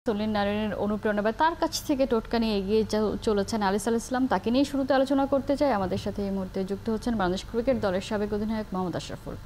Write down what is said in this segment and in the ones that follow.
তরুণ নারীর অনুপ্রেরণা বা তার কাছ থেকে টোটকা নিয়ে এগিয়ে চলেছেন আলিস আল ইসলাম, তাকে নিয়ে শুরুতে আলোচনা করতে চাই। আমাদের সাথে এই মুহূর্তে যুক্ত হচ্ছেন বাংলাদেশ ক্রিকেট দলের সাবেক অধিনায়ক মোহাম্মদ আশরাফুল।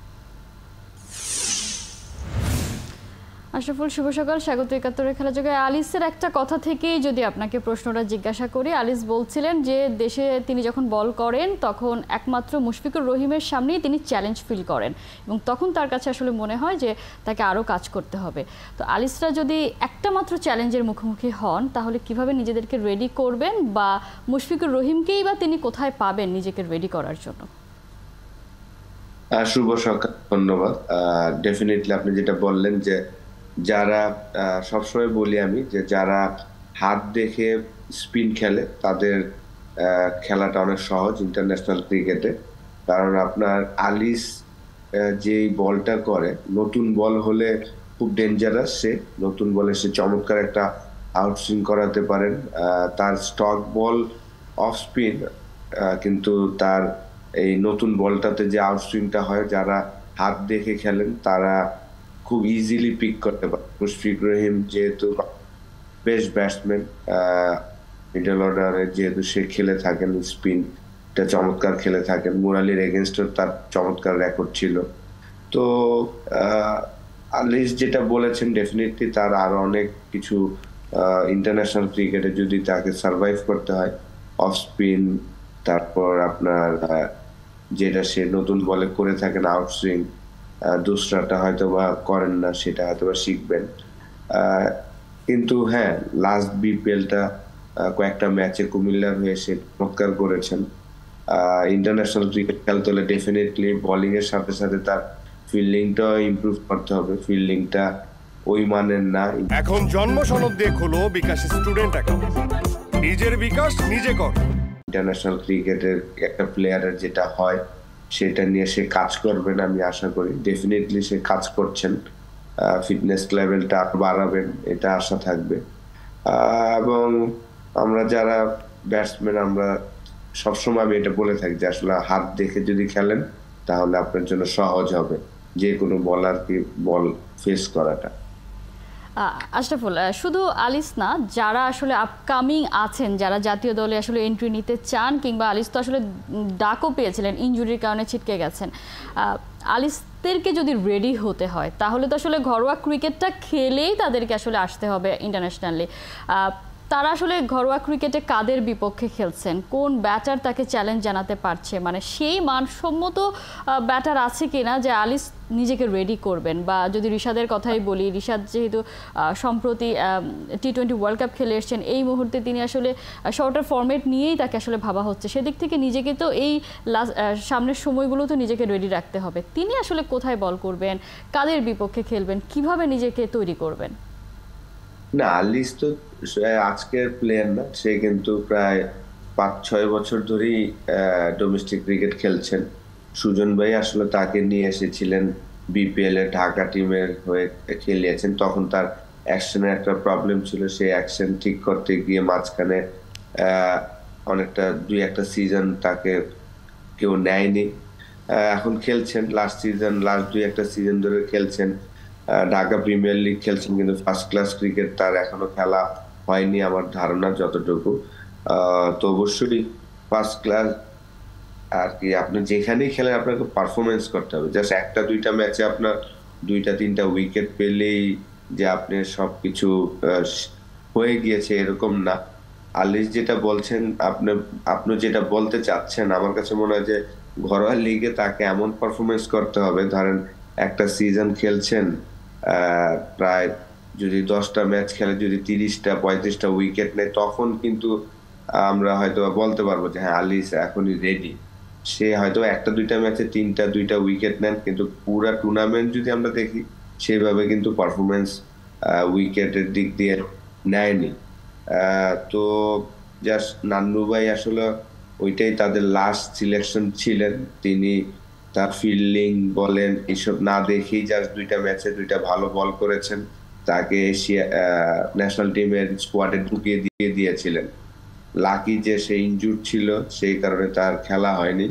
আশরাফুল, শুভ সকাল, স্বাগত একাত্তরের খেলা যোগে। আলিসের একটা কথা থেকেই যদি আপনাকে প্রশ্নটা জিজ্ঞাসা করি, আলিস বলছিলেন যে দেশে তিনি যখন বল করেন তখন একমাত্র মুশফিকুর রহিমের সামনেই তিনি চ্যালেঞ্জ ফিল করেন এবং তখন তার কাছে আসলে মনে হয় যে তাকে আরও কাজ করতে হবে। তো আলিসরা যদি একটা মাত্র চ্যালেঞ্জের মুখোমুখি হন তাহলে কিভাবে নিজেদেরকে রেডি করবেন, বা মুশফিকুর রহিমকেই বা তিনি কোথায় পাবেন নিজেকে রেডি করার জন্য? শুভ সকাল, ধন্যবাদ। ডেফিনেটলি আপনি যেটা বললেন যে যারা সবসময় বলি আমি যে যারা হাত দেখে স্পিন খেলে তাদের খেলাটা অনেক সহজ ইন্টারন্যাশনাল ক্রিকেটে। কারণ আপনার আলিস যেই বলটা করে, নতুন বল হলে খুব ডেঞ্জারাস। সে নতুন বলে সে চমৎকার একটা আউটসুইং করাতে পারেন। তার স্টক বল অফ স্পিন, কিন্তু তার এই নতুন বলটাতে যে আউটসুইংটা হয়, যারা হাত দেখে খেলেন তারা খুব ইজিলি পিক করতে পারে। মুশফিকুর রহিম যেহেতু বেস্ট ব্যাটসম্যান, মিডল অর্ডারে যেহেতু সে খেলে থাকেন, স্পিনটা চমৎকার খেলে থাকেন। মুরালির এগেনস্টও তার চমৎকার রেকর্ড ছিল। তো আলিস যেটা বলেছেন, ডেফিনেটলি তার আরো অনেক কিছু ইন্টারন্যাশনাল ক্রিকেটে যদি তাকে সার্ভাইভ করতে হয়, অফ স্পিন, তারপর আপনার যেটা সে নতুন বলে করে থাকেন আউটসুইং, দুসরাটা হয়তো বা করেন না, সেটা হয়তো বা শিখবেন। কিন্তু হ্যাঁ, লাস্ট বিপিএলটা কয়েকটা ম্যাচে কুমিল্লার হয়ে সে চমৎকার করেছেন। ইন্টারন্যাশনাল ক্রিকেট খেলতে হলে ডেফিনেটলি বোলিং এর সাথে সাথে তার ফিল্ডিংটা ইমপ্রুভ করতে হবে। ফিল্ডিংটা ওই মানের না। এখন জন্ম সনদ দিয়ে খোলো বিকাশ স্টুডেন্ট অ্যাকাউন্ট, নিজের বিকাশ নিজে কর। ইন্টারন্যাশনাল ক্রিকেটের একটা প্লেয়ারের যেটা হয় সেটা নিয়ে সে কাজ করবেন, আমি আশা করি। ডেফিনেটলি সে কাজ করছেন, ফিটনেস লেভেলটা বাড়াবেন, এটা আশা থাকবে। এবং আমরা যারা ব্যাটসম্যান, আমরা সবসময় আমি এটা বলে থাকি যে আসলে হাত দেখে যদি খেলেন তাহলে আপনার জন্য সহজ হবে যে কোনো বলারকে বল ফেস করাটা। আশরাফুল, শুধু আলিস না, যারা আসলে আপকামিং আছেন, যারা জাতীয় দলে আসলে এন্ট্রি নিতে চান, কিংবা আলিস তো আসলে ডাকও পেয়েছিলেন, ইনজুরির কারণে ছিটকে গেছেন, আলিসদেরকে যদি রেডি হতে হয় তাহলে তো আসলে ঘরোয়া ক্রিকেটটা খেলেই তাদেরকে আসলে আসতে হবে ইন্টারন্যাশনালি। তারা আসলে ঘরোয়া ক্রিকেটে কাদের বিপক্ষে খেলছেন, কোন ব্যাটার তাকে চ্যালেঞ্জ জানাতে পারছে, মানে সেই মানসম্মত ব্যাটার আছে কিনা যে আলিস নিজেকে রেডি করবেন? বা যদি রিশাদের কথাই বলি, রিশাদ যেহেতু সম্প্রতি টি-20 ওয়ার্ল্ড কাপ খেলে এসছেন, এই মুহূর্তে তিনি আসলে শর্টার ফরম্যাট নিয়েই তাকে আসলে ভাবা হচ্ছে। সেদিক থেকে নিজেকে তো এই সামনের সময়গুলো তো নিজেকে রেডি রাখতে হবে। তিনি আসলে কোথায় বল করবেন, কাদের বিপক্ষে খেলবেন, কিভাবে নিজেকে তৈরি করবেন? না, আলিস তো আজকের প্লেয়ার না, সে কিন্তু প্রায় 5-6 বছর ধরেই ডোমেস্টিক ক্রিকেট খেলছেন। সুজন ভাই আসলে তাকে নিয়ে এসেছিলেন বিপিএল এ, ঢাকা টিমের হয়ে খেলিয়েছেন। তখন তার অ্যাকশনের একটা প্রবলেম ছিল, সেই অ্যাকশন ঠিক করতে গিয়ে মাঝখানে অনেকটা 2-1 সিজন তাকে কেউ নেয়নি। এখন খেলছেন, লাস্ট 2-1 সিজন ধরে খেলছেন, ঢাকা প্রিমিয়ার লিগ খেলছেন, কিন্তু ফার্স্ট ক্লাস ক্রিকেট তার এখনো খেলা হয়নি আমার ধারণা যতটুকু। তো অবশ্যই ফার্স্ট ক্লাস আর কি, আপনি যেখানেই খেলেন আপনাকে পারফরমেন্স করতে হবে। জাস্ট 1-2টা ম্যাচে আপনার 2-3টা উইকেট পেলেই যে আপনি সবকিছু হয়ে গিয়েছে এরকম না। আলিস যেটা বলছেন, আপনি যেটা বলতে চাচ্ছেন, আমার কাছে মনে হয় যে ঘরোয়া লিগে তাকে এমন পারফরমেন্স করতে হবে, ধরেন একটা সিজন খেলছেন, প্রায় যদি 10টা ম্যাচ খেলে, যদি 30টা-35টা উইকেট নেয়, তখন কিন্তু আমরা হয়তো বলতে পারবো যে হ্যাঁ, আলিস এখনই রেডি। সে হয়তো 1-2টা ম্যাচে 2টা উইকেট নেন, কিন্তু পুরা টুর্নামেন্ট যদি আমরা দেখি সেইভাবে কিন্তু পারফরমেন্স উইকেটের দিক দিয়ে নেয়নি। তো জাস্ট নান্নু ভাই আসলে ওইটাই তাদের লাস্ট সিলেকশন ছিলেন। তিনি তার ফিল্ডিং বলেন এইসব না দেখেই জাস্ট 2টা ম্যাচে 2টা ভালো বল করেছেন, তাকে এশিয়া ন্যাশনাল টিমের স্কোয়াডে ঢুকিয়ে দিয়েছিলেন। লাকি যে সে ইনজুর ছিল, সেই কারণে তার খেলা হয়নি।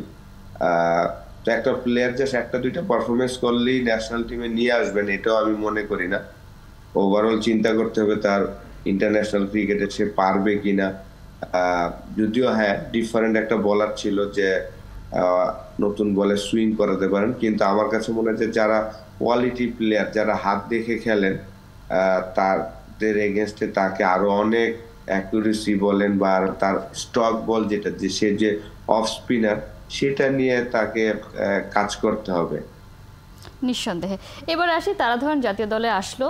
তো একটা প্লেয়ার জাস্ট 1-2টা পারফরমেন্স করলেই ন্যাশনাল টিমে নিয়ে আসবেন, এটাও আমি মনে করি না। ওভারঅল চিন্তা করতে হবে তার ইন্টারন্যাশনাল ক্রিকেটে সে পারবে কিনা। যদিও হ্যাঁ ডিফারেন্ট একটা বোলার ছিল যে নতুন বলে সুইং করাতে পারেন, কিন্তু আমার কাছে মনে হয় যে যারা কোয়ালিটি প্লেয়ার, যারা হাত দেখে খেলেন, তাদের এগেনস্টে তাকে আরো অনেক অ্যাকুরেসি বলেন বা তার স্টক বল যেটা, যে সে যে অফ স্পিনার, সেটা নিয়ে তাকে কাজ করতে হবে। নিঃসন্দেহে। এবার আসি, তারা ধরেন জাতীয় দলে আসলো,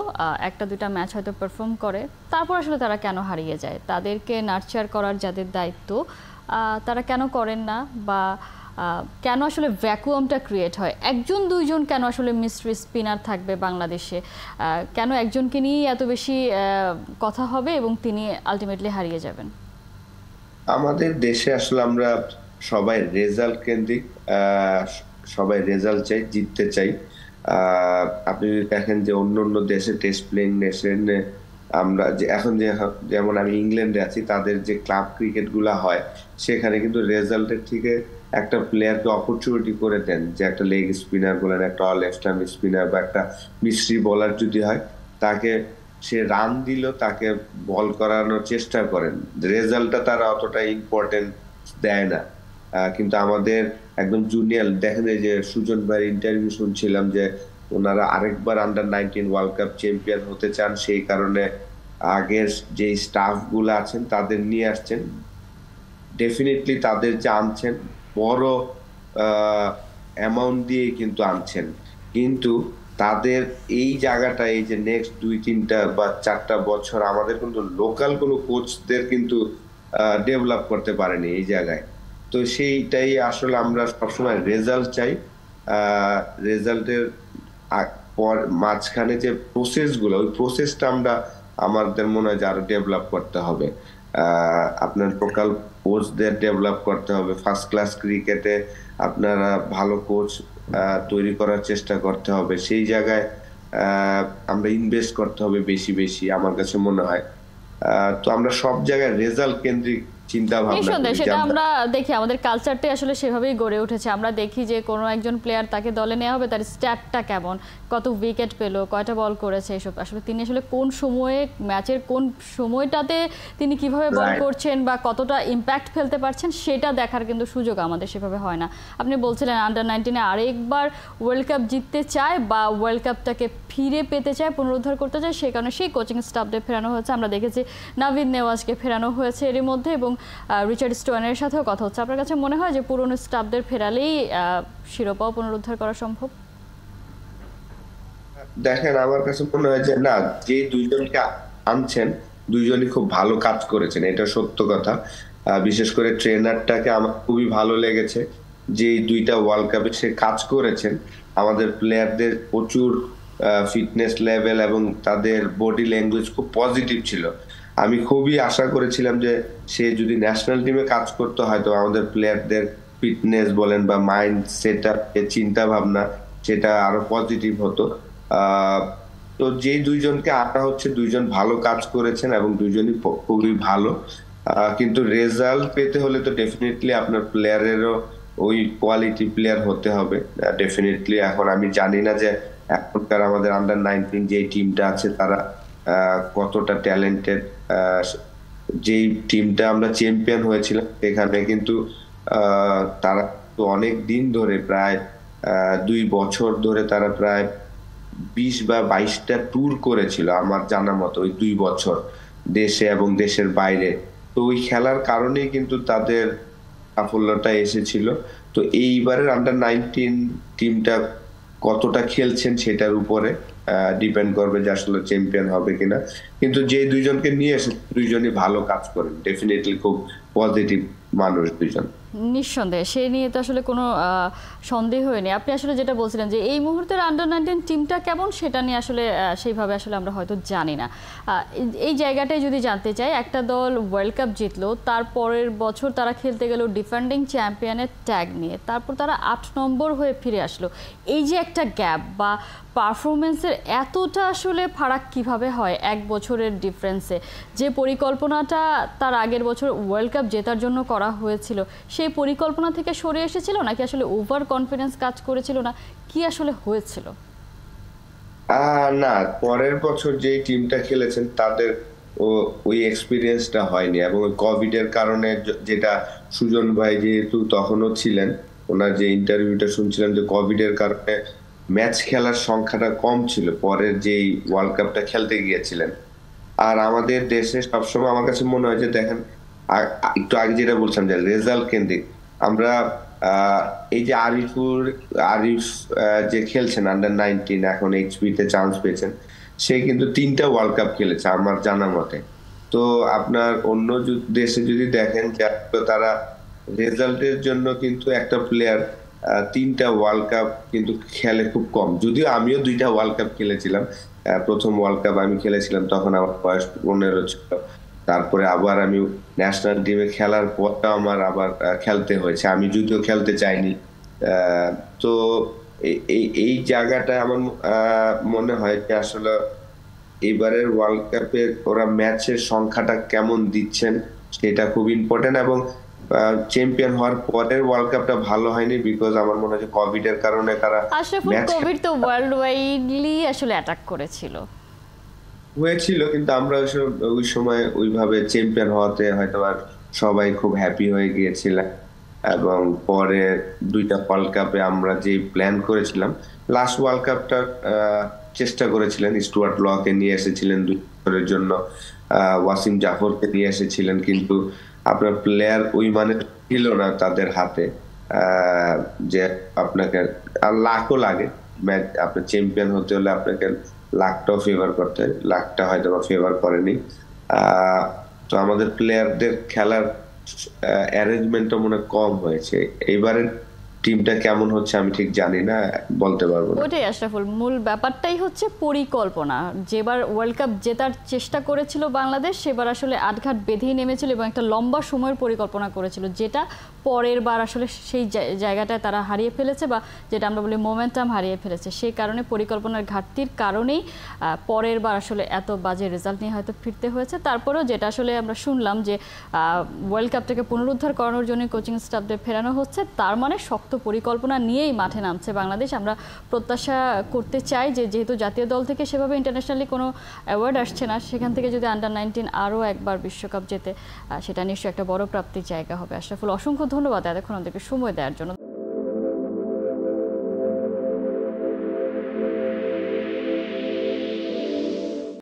একটা দুটা ম্যাচ হয়তো পারফর্ম করে, তারপর আসলে তারা কেন হারিয়ে যায়? তাদেরকে নার্চার করার যাদের দায়িত্ব তারা কেন করেন না, বা কেন আসলে ভ্যাকুয়ামটা ক্রিয়েট হয়? একজন দুইজন কেন আসলে মিস্ট্রি স্পিনার থাকবে বাংলাদেশে? কেন একজনকে নিয়েই এত বেশি কথা হবে এবং তিনি আলটিমেটলি হারিয়ে যাবেন? আমাদের দেশে আসলে আমরা সবাই রেজাল্ট কেন্দ্রিক, সবাই রেজাল্ট চাই, জিততে চাই। আপনি যদি দেখেন যে অন্য অন্য দেশে টেস্ট প্লেইং নেশনে, আমরা যে এখন যেমন আমি ইংল্যান্ডে আছি, তাদের যে ক্লাব ক্রিকেট গুলা হয় সেখানে কিন্তু রেজাল্টের থেকে একটা প্লেয়ারকে অপরচুনিটি করে দেন, যে একটা লেগ স্পিনার বলেন, একটা লেফট আর্ম স্পিনার বা একটা মিস্ট্রি বোলার যদি হয়, তাকে সে রান দিল, তাকে বল করানোর চেষ্টা করেন। রেজাল্টটা তারা অতটা ইম্পর্টেন্ট দেয় না। কিন্তু আমাদের একদম জুনিয়র দেখেন, যে সুজন ভাইয়ের ইন্টারভিউ শুনছিলাম যে ওনারা আরেকবার আন্ডার-19 ওয়ার্ল্ড কাপ চ্যাম্পিয়ন হতে চান, সেই কারণে আগের যে স্টাফ গুলো আছেন তাদের নিয়ে আসছেন। ডেফিনেটলি তাদের যে আনছেন বড় অ্যামাউন্ট দিয়ে কিন্তু আনছেন, কিন্তু তাদের এই জায়গাটা, এই যে নেক্সট 2-3টা বা 4টা বছর আমাদের কিন্তু লোকাল কোনো কোচদের কিন্তু ডেভেলপ করতে পারেনি এই জায়গায়। তো সেইটাই আসলে আমরা সবসময় রেজাল্ট চাই। রেজাল্টের পর মাঝখানে যে প্রসেসগুলো, ওই প্রসেসটা আমাদের মনে হয় যে আরো ডেভেলপ করতে হবে। আপনার লোকাল কোচদের ডেভেলপ করতে হবে। ফার্স্ট ক্লাস ক্রিকেটে আপনারা ভালো কোচ তৈরি করার চেষ্টা করতে হবে। সেই জায়গায় আমরা ইনভেস্ট করতে হবে বেশি বেশি, আমার কাছে মনে হয়। তো আমরা সব জায়গায় রেজাল্ট কেন্দ্রিক চিন্তা ভাবনা, সেটা আমরা দেখি, আমাদের কালচারটাই আসলে সেভাবেই গড়ে উঠেছে। আমরা দেখি যে কোনো একজন প্লেয়ার, তাকে দলে নেওয়া হবে, তার স্ট্যাটটা কেমন, কত উইকেট পেলো, কয়টা বল করেছে, এসব আসলে তিনি আসলে কোন সময়ে, ম্যাচের কোন সময়টাতে তিনি কিভাবে বল করছেন বা কতটা ইম্প্যাক্ট ফেলতে পারছেন, সেটা দেখার কিন্তু সুযোগ আমাদের সেভাবে হয় না। আপনি বলছিলেন আন্ডার-19-এ আরেকবার ওয়ার্ল্ড কাপ জিততে চায় বা ওয়ার্ল্ড কাপটাকে ফিরে পেতে চায়, পুনরুদ্ধার করতে চায়, সেই কারণে সেই কোচিং স্টাফদের ফেরানো হয়েছে। আমরা দেখেছি নাভিদ নেওয়াজকে ফেরানো হয়েছে এরই মধ্যে, এবং রিচার্ড স্টোয়ানের সাথেও কথা হচ্ছে। আপনার কাছে মনে হয় যে পুরনো স্টাফদের ফেরালেই শিরোপাও পুনরুদ্ধার করা সম্ভব? দেখেন, আমার কাছে মনে হয় যে না, যে দুইজনকে আনছেন দুইজনই খুব ভালো কাজ করেছেন, এটা সত্য কথা। বিশেষ করে ট্রেনারটাকে আমার খুবই ভালো লেগেছে, যে দুইটা ওয়ার্ল্ড কাপে সে কাজ করেছেন। আমাদের প্লেয়ারদের প্রচুর ফিটনেস লেভেল এবং তাদের বডি ল্যাঙ্গুয়েজ খুব পজিটিভ ছিল। আমি খুবই আশা করেছিলাম যে সে যদি ন্যাশনাল টিমে কাজ করতে, হয়তো আমাদের প্লেয়ারদের ফিটনেস বলেন বা মাইন্ড সেট আপ, চিন্তা ভাবনা, সেটা আরো পজিটিভ হতো। তো যে দুইজনকে আনা হচ্ছে, দুইজন ভালো কাজ করেছেন এবং দুইজনই খুবই ভালো। কিন্তু রেজাল্ট পেতে হলে তো ডেফিনেটলি আপনার প্লেয়ারেরও ওই কোয়ালিটি প্লেয়ার হতে হবে ডেফিনেটলি। এখন আমি জানি না যে এখনকার আমাদের আন্ডার-19 যে টিমটা আছে তারা কতটা ট্যালেন্টেড। যেই টিমটা আমরা চ্যাম্পিয়ন হয়েছিলাম সেখানে কিন্তু তারা তো অনেক দিন ধরে, প্রায় 2 বছর ধরে তারা প্রায় 20 বা 22টা ট্যুর করেছিল আমার জানা মতো, ওই 2 বছর দেশে এবং দেশের বাইরে। তো ওই খেলার কারণেই কিন্তু তাদের সাফল্যটা এসেছিল। তো এইবারের আন্ডার-19 টিমটা কতটা খেলছেন সেটার উপরে ডিপেন্ড করবে যে আসলে চ্যাম্পিয়ন হবে কিনা। কিন্তু যে দুইজনকে নিয়ে এসে দুইজনই ভালো কাজ করেন, ডেফিনেটলি খুব পজিটিভ মানুষ দুইজন। নিঃসন্দেহে, সে নিয়ে তো আসলে কোনো সন্দেহ নেই। আপনি আসলে যেটা বলছিলেন যে এই মুহূর্তের আন্ডার-19 টিমটা কেমন, সেটা নিয়ে আসলে সেইভাবে আসলে আমরা হয়তো জানি না। এই জায়গাটায় যদি জানতে চাই, একটা দল ওয়ার্ল্ড কাপ জিতলো, তারপরের বছর তারা খেলতে গেল ডিফেন্ডিং চ্যাম্পিয়নের ট্যাগ নিয়ে, তারপর তারা 8 নম্বর হয়ে ফিরে আসলো। এই যে একটা গ্যাপ বা পারফরমেন্সের এতটা আসলে ফারাক কিভাবে হয় এক বছরের ডিফারেন্সে? যে পরিকল্পনাটা তার আগের বছর ওয়ার্ল্ড কাপ জেতার জন্য করা হয়েছিল, সেই পরিকল্পনা থেকে সরে এসেছিল, নাকি আসলে ওভার কনফিডেন্স কাজ করেছিল, না কি আসলে হয়েছিল? না, পরের বছর যে টিমটা খেলেছেন তাদের ও ওই এক্সপিরিয়েন্সটা হয়নি, এবং কোভিড এর কারণে যেটা সুজন ভাই যেহেতু তখনও ছিলেন, ওনার যে ইন্টারভিউটা শুনছিলাম যে কোভিড এর কারণে ম্যাচ খেলার সংখ্যাটা কম ছিল পরের যেই ওয়ার্ল্ড কাপটা খেলতে গিয়েছিলেন। আর আমাদের দেশে সবসময় আমার কাছে মনে হয় যে দেখেন, একটু আগে যেটা বলছিলাম যে রেজাল্ট কেন্দ্রিক আমরা, এই যে আরিফ যে খেলছেন আন্ডার 19, এখন এইচপি তে চান্স পেয়েছেন, সে কিন্তু 3টা ওয়ার্ল্ড কাপ খেলেছে আমার জানা মতে। তো আপনার অন্য দেশে যদি দেখেন যে তারা রেজাল্টের জন্য কিন্তু একটা প্লেয়ার 3টা ওয়ার্ল্ড কাপ কিন্তু খেলে খুব কম। যদিও আমিও 2টা ওয়ার্ল্ড কাপ খেলেছিলাম, প্রথম ওয়ার্ল্ড কাপ আমি খেলেছিলাম তখন আমার বয়স 15 ছিল, তারপরে আবার আমি ন্যাশনাল টিমে খেলার পরটা আমার আবার খেলতে হয়েছে, আমি যদিও খেলতে চাইনি। তো এই জায়গাটা আমার মনে হয় যে আসলে এবারের ওয়ার্ল্ড কাপে ওরা ম্যাচের সংখ্যাটা কেমন দিচ্ছেন সেটা খুব ইম্পর্টেন্ট। এবং চ্যাম্পিয়ন হওয়ার পরের ওয়ার্ল্ড কাপটা ভালো হয়নি, বিকজ আমার মনে হয় কোভিড এর কারণে তারা আশরাফুল, কোভিড তো ওয়ার্ল্ড ওয়াইডলি আসলে অ্যাটাক করেছিল হয়েছিল, কিন্তু আমরা ওই সময় ওইভাবে চ্যাম্পিয়ন হওয়াতে হয়তো আর সবাই খুব হ্যাপি হয়ে গিয়েছিলাম। এবং পরে 2টা ওয়ার্ল্ড কাপে আমরা যে প্ল্যান করেছিলাম, লাস্ট ওয়ার্ল্ড কাপটা চেষ্টা করেছিলেন, স্টুয়ার্ট লকে নিয়ে এসেছিলেন 2 বছরের জন্য, ওয়াসিম জাফরকে নিয়ে এসেছিলেন, কিন্তু আপনার প্লেয়ার ওই মানে ছিল না তাদের হাতে, যে আপনাকে আর লাখও লাগে। ম্যাচ আপনার চ্যাম্পিয়ন হতে হলে আপনাকে লাখটাও ফেভার করতে হয়, লাখটা হয়তো বা ফেভার করেনি। তো আমাদের প্লেয়ারদের খেলার অ্যারেঞ্জমেন্টটা মনে কম হয়েছে। এইবারের টিমটা কেমন হচ্ছে আমি ঠিক জানি না, বলতে পারবো না। ওটাই আশরাফুল, মূল ব্যাপারটাই হচ্ছে পরিকল্পনা। যেবার ওয়ার্ল্ড কাপ জেতার চেষ্টা করেছিল বাংলাদেশ, সেবার আসলে আটঘাট বেঁধেই নেমেছিল এবং একটা লম্বা সময়ের পরিকল্পনা করেছিল, যেটা পরের বার আসলে সেই জায়গাটায় তারা হারিয়ে ফেলেছে, বা যেটা আমরা বলি মোমেন্টাম হারিয়ে ফেলেছে। সেই কারণে পরিকল্পনার ঘাটতির কারণেই পরের বার আসলে এত বাজে রেজাল্ট নিয়ে হয়তো ফিরতে হয়েছে। তারপরেও যেটা আসলে আমরা শুনলাম যে ওয়ার্ল্ড কাপটাকে পুনরুদ্ধার করানোর জন্য কোচিং স্টাফদের ফেরানো হচ্ছে, তার মানে শক্ত পরিকল্পনা নিয়েই মাঠে নামছে বাংলাদেশ। আমরা প্রত্যাশা করতে চাই যে যেহেতু জাতীয় দল থেকে সেভাবে ইন্টারন্যাশনালি কোনো অ্যাওয়ার্ড আসছে না, সেখান থেকে যদি আন্ডার 19 আরও একবার বিশ্বকাপ জেতে, সেটা নিশ্চয়ই একটা বড় প্রাপ্তির জায়গা হবে। আশরাফুল, অসংখ্য ধন্যবাদ এতক্ষণ আমাদেরকে সময় দেওয়ার জন্য।